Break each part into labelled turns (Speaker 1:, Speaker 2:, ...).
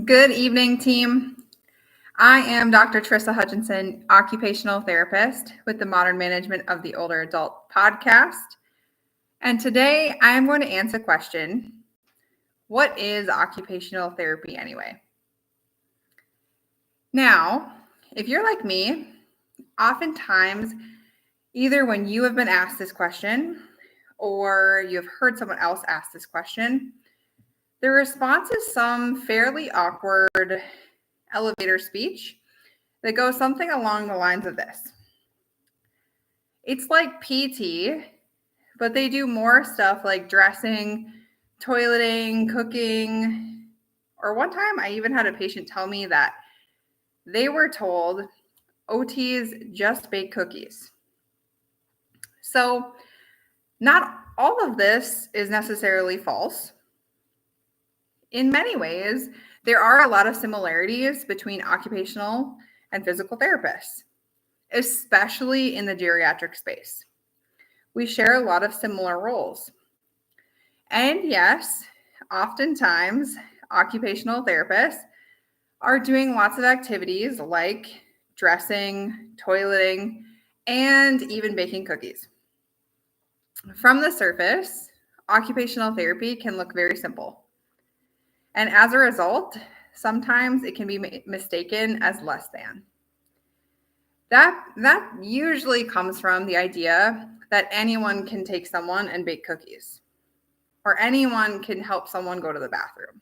Speaker 1: Good evening, team. I am Dr. Trissa Hutchinson, occupational therapist with the Modern Management of the Older Adult podcast. And today I am going to answer the question, what is occupational therapy anyway? Now, if you're like me, oftentimes, either when you have been asked this question or you've heard someone else ask this question, the response is some fairly awkward elevator speech that goes something along the lines of this. It's like PT, but they do more stuff like dressing, toileting, cooking. Or one time I even had a patient tell me that they were told OTs just bake cookies. So not all of this is necessarily false. In many ways, there are a lot of similarities between occupational and physical therapists, especially in the geriatric space. We share a lot of similar roles. And yes, oftentimes occupational therapists are doing lots of activities like dressing, toileting, and even baking cookies. From the surface, occupational therapy can look very simple. And as a result, sometimes it can be mistaken as less than. That usually comes from the idea that anyone can take someone and bake cookies, or anyone can help someone go to the bathroom.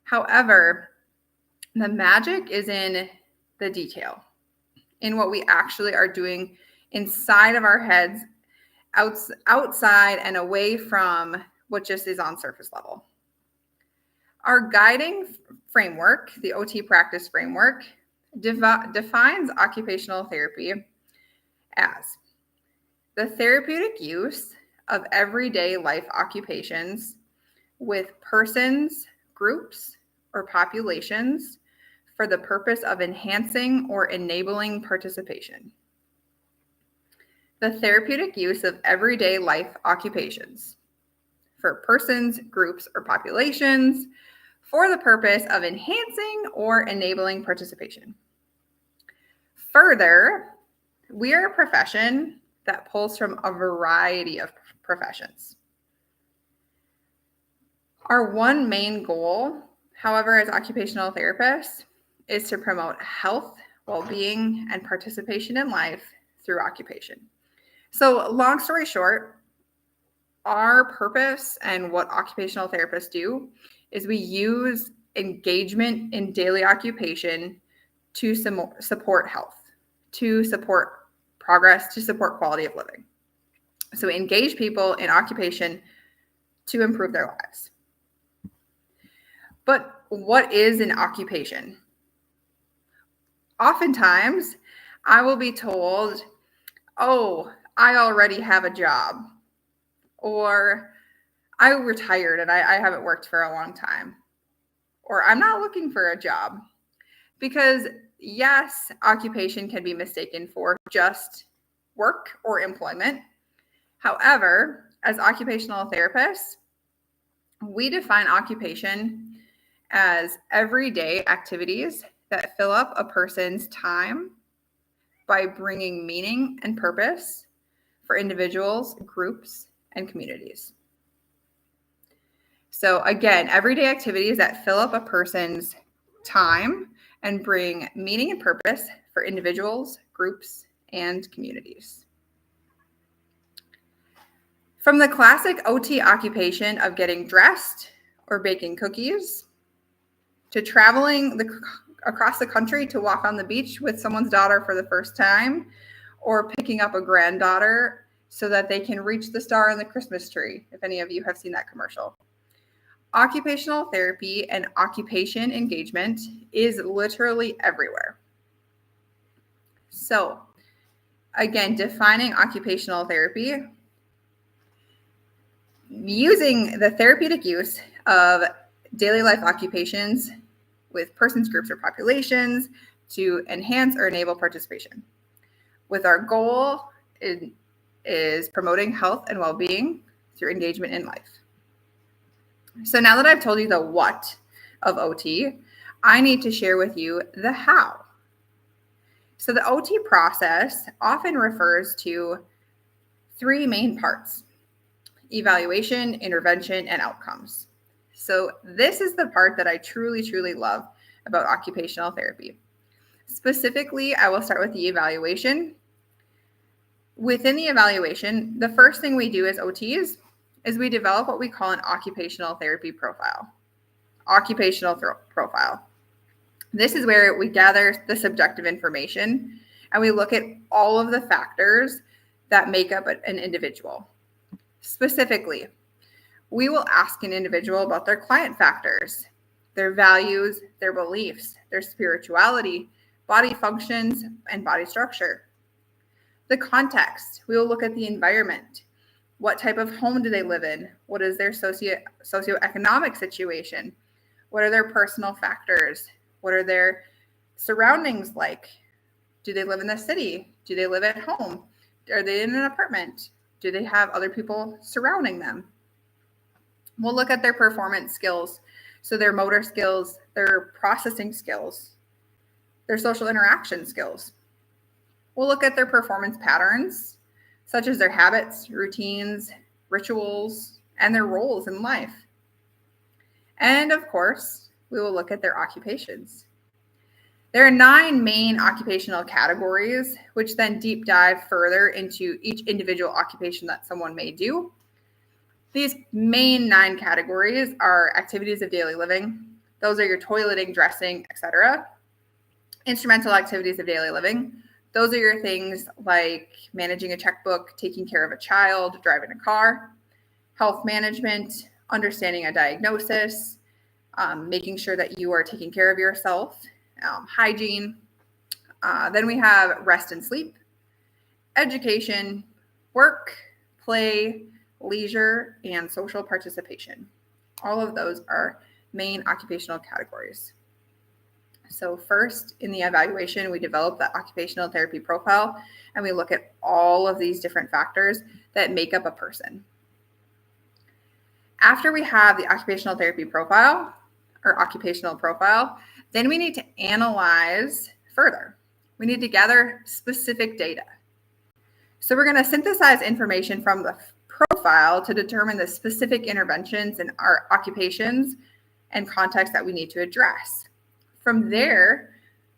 Speaker 1: However, the magic is in the detail, in what we actually are doing inside of our heads, outside and away from what just is on surface level. Our guiding framework, the OT practice framework, defines occupational therapy as the therapeutic use of everyday life occupations with persons, groups, or populations for the purpose of enhancing or enabling participation. The therapeutic use of everyday life occupations for persons, groups, or populations for the purpose of enhancing or enabling participation. Further, we are a profession that pulls from a variety of professions. Our one main goal, however, as occupational therapists, is to promote health, well-being, and participation in life through occupation. So, long story short, our purpose and what occupational therapists do is we use engagement in daily occupation to support health, to support progress, to support quality of living. So we engage people in occupation to improve their lives. But what is an occupation? Oftentimes, I will be told, oh, I already have a job, or I retired and I haven't worked for a long time, or I'm not looking for a job. Because yes, occupation can be mistaken for just work or employment. However, as occupational therapists, we define occupation as everyday activities that fill up a person's time by bringing meaning and purpose for individuals, groups, and communities. So again, everyday activities that fill up a person's time and bring meaning and purpose for individuals, groups, and communities. From the classic OT occupation of getting dressed or baking cookies, to traveling across the country to walk on the beach with someone's daughter for the first time, or picking up a granddaughter so that they can reach the star on the Christmas tree, if any of you have seen that commercial. Occupational therapy and occupation engagement is literally everywhere. So, again, defining occupational therapy, using the therapeutic use of daily life occupations with persons, groups, or populations to enhance or enable participation. With our goal is promoting health and well-being through engagement in life. So now that I've told you the what of OT, I need to share with you the how. So the OT process often refers to three main parts: evaluation, intervention, and outcomes. So this is the part that I truly, truly love about occupational therapy. Specifically, I will start with the evaluation. Within the evaluation, the first thing we do as OTs is we develop what we call an occupational therapy profile. Profile. This is where we gather the subjective information and we look at all of the factors that make up an individual. Specifically, we will ask an individual about their client factors, their values, their beliefs, their spirituality, body functions, and body structure. The context, we will look at the environment. What type of home do they live in? What is their socioeconomic situation? What are their personal factors? What are their surroundings like? Do they live in the city? Do they live at home? Are they in an apartment? Do they have other people surrounding them? We'll look at their performance skills. So their motor skills, their processing skills, their social interaction skills. We'll look at their performance patterns, such as their habits, routines, rituals, and their roles in life. And of course, we will look at their occupations. There are 9 main occupational categories, which then deep dive further into each individual occupation that someone may do. These main 9 categories are activities of daily living. Those are your toileting, dressing, etc. Instrumental activities of daily living. Those are your things like managing a checkbook, taking care of a child, driving a car. Health management, understanding a diagnosis, making sure that you are taking care of yourself, hygiene. Then we have rest and sleep, education, work, play, leisure, and social participation. All of those are main occupational categories. So first, in the evaluation, we develop the occupational therapy profile, and we look at all of these different factors that make up a person. After we have the occupational therapy profile, or occupational profile, then we need to analyze further. We need to gather specific data. So we're going to synthesize information from the profile to determine the specific interventions in our occupations and contexts that we need to address. From there,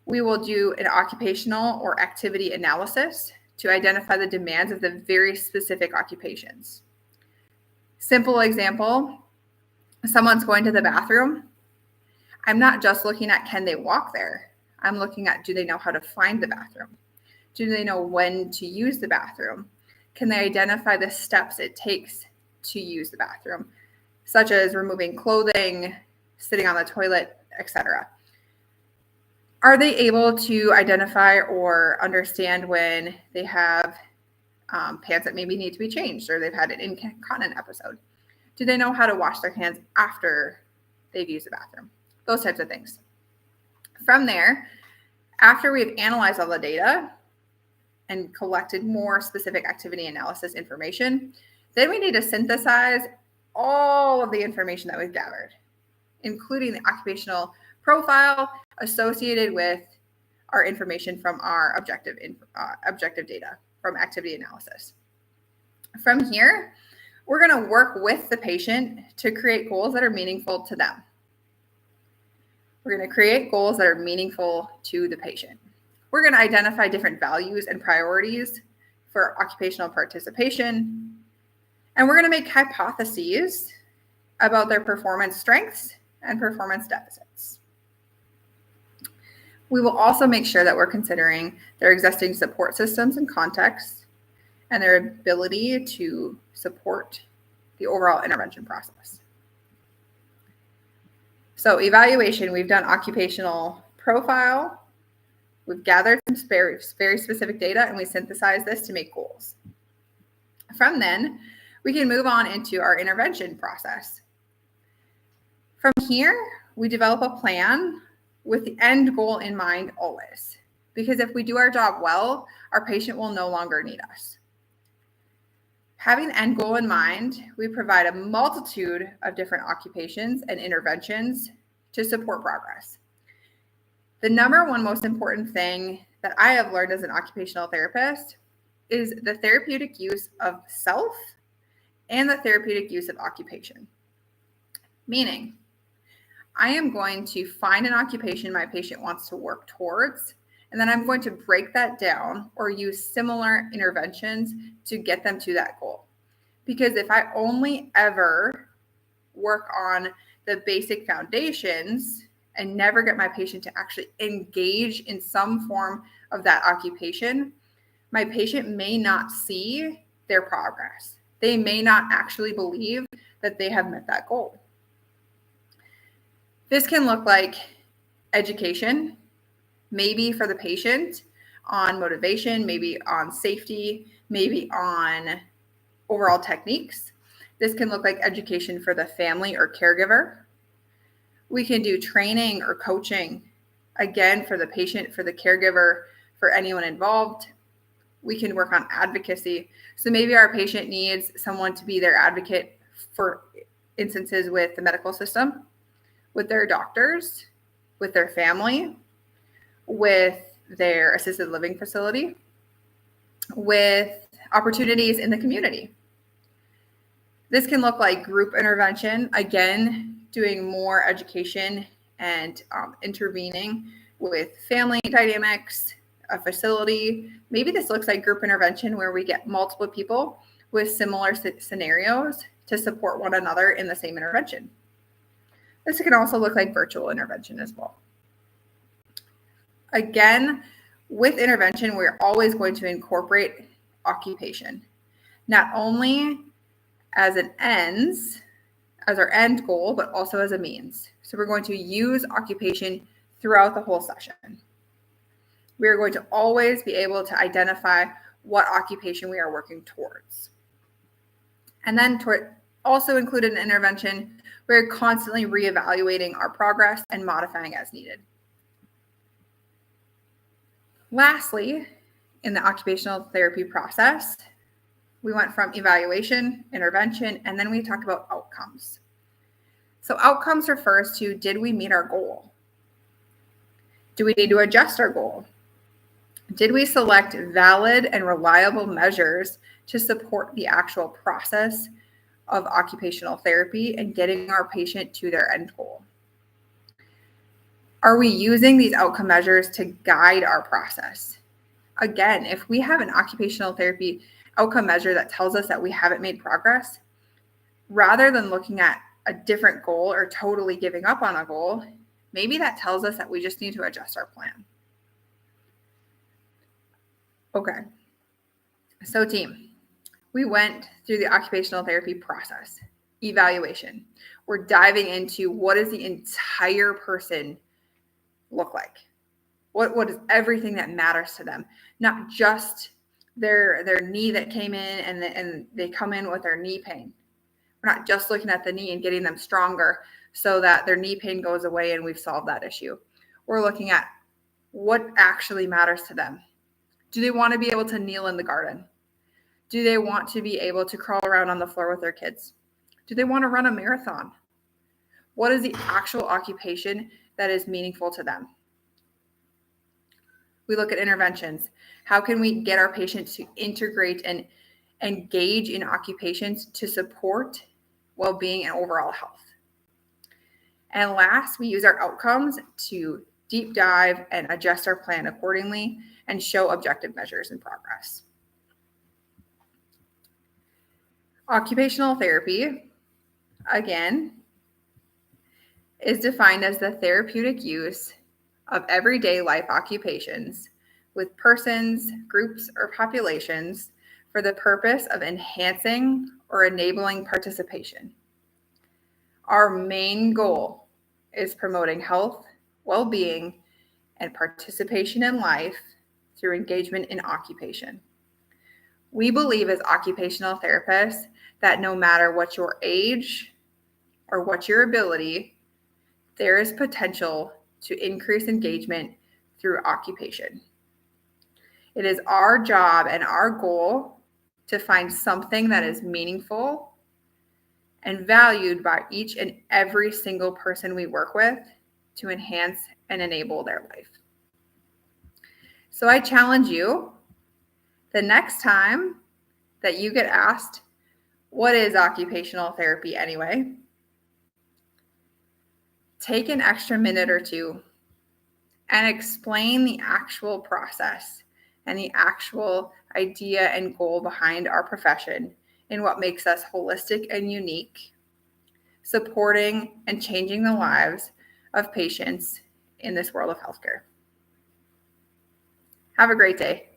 Speaker 1: we will do an occupational or activity analysis to identify the demands of the very specific occupations. Simple example, someone's going to the bathroom. I'm not just looking at can they walk there. I'm looking at do they know how to find the bathroom? Do they know when to use the bathroom? Can they identify the steps it takes to use the bathroom, such as removing clothing, sitting on the toilet, etc.? Are they able to identify or understand when they have pants that maybe need to be changed or they've had an incontinent episode? Do they know how to wash their hands after they've used the bathroom? Those types of things. From there, after we've analyzed all the data and collected more specific activity analysis information, then we need to synthesize all of the information that we've gathered, including the occupational profile associated with our information from our objective data from activity analysis. From here, we're going to work with the patient to create goals that are meaningful to them. We're going to create goals that are meaningful to the patient. We're going to identify different values and priorities for occupational participation. And we're going to make hypotheses about their performance strengths and performance deficits. We will also make sure that we're considering their existing support systems and contexts and their ability to support the overall intervention process. So evaluation, we've done occupational profile, we've gathered some very specific data, and we synthesize this to make goals. From then, we can move on into our intervention process. From here, we develop a plan with the end goal in mind always, because if we do our job well, our patient will no longer need us. Having the end goal in mind, we provide a multitude of different occupations and interventions to support progress. The number one most important thing that I have learned as an occupational therapist is the therapeutic use of self and the therapeutic use of occupation. Meaning, I am going to find an occupation my patient wants to work towards, and then I'm going to break that down or use similar interventions to get them to that goal. Because if I only ever work on the basic foundations and never get my patient to actually engage in some form of that occupation, my patient may not see their progress. They may not actually believe that they have met that goal. This can look like education, maybe for the patient on motivation, maybe on safety, maybe on overall techniques. This can look like education for the family or caregiver. We can do training or coaching, again, for the patient, for the caregiver, for anyone involved. We can work on advocacy. So maybe our patient needs someone to be their advocate for instances with the medical system, with their doctors, with their family, with their assisted living facility, with opportunities in the community. This can look like group intervention, again, doing more education and intervening with family dynamics, a facility. Maybe this looks like group intervention where we get multiple people with similar scenarios to support one another in the same intervention. This can also look like virtual intervention as well. Again, with intervention, we're always going to incorporate occupation, not only as our end goal, but also as a means. So we're going to use occupation throughout the whole session. We are going to always be able to identify what occupation we are working towards. And then also included in intervention, we're constantly reevaluating our progress and modifying as needed. Lastly, in the occupational therapy process, we went from evaluation, intervention, and then we talked about outcomes. So outcomes refers to, did we meet our goal? Do we need to adjust our goal? Did we select valid and reliable measures to support the actual process of occupational therapy and getting our patient to their end goal? Are we using these outcome measures to guide our process? Again, if we have an occupational therapy outcome measure that tells us that we haven't made progress, rather than looking at a different goal or totally giving up on a goal, maybe that tells us that we just need to adjust our plan. Okay, so team, we went through the occupational therapy process, evaluation. We're diving into what does the entire person look like? What is everything that matters to them? Not just their knee that came in and they come in with their knee pain. We're not just looking at the knee and getting them stronger so that their knee pain goes away and we've solved that issue. We're looking at what actually matters to them. Do they want to be able to kneel in the garden? Do they want to be able to crawl around on the floor with their kids? Do they want to run a marathon? What is the actual occupation that is meaningful to them? We look at interventions. How can we get our patients to integrate and engage in occupations to support well-being and overall health? And last, we use our outcomes to deep dive and adjust our plan accordingly and show objective measures and progress. Occupational therapy, again, is defined as the therapeutic use of everyday life occupations with persons, groups, or populations for the purpose of enhancing or enabling participation. Our main goal is promoting health, well-being, and participation in life through engagement in occupation. We believe as occupational therapists that no matter what your age or what your ability, there is potential to increase engagement through occupation. It is our job and our goal to find something that is meaningful and valued by each and every single person we work with to enhance and enable their life. So I challenge you, the next time that you get asked, what is occupational therapy anyway? Take an extra minute or two and explain the actual process and the actual idea and goal behind our profession and what makes us holistic and unique, supporting and changing the lives of patients in this world of healthcare. Have a great day.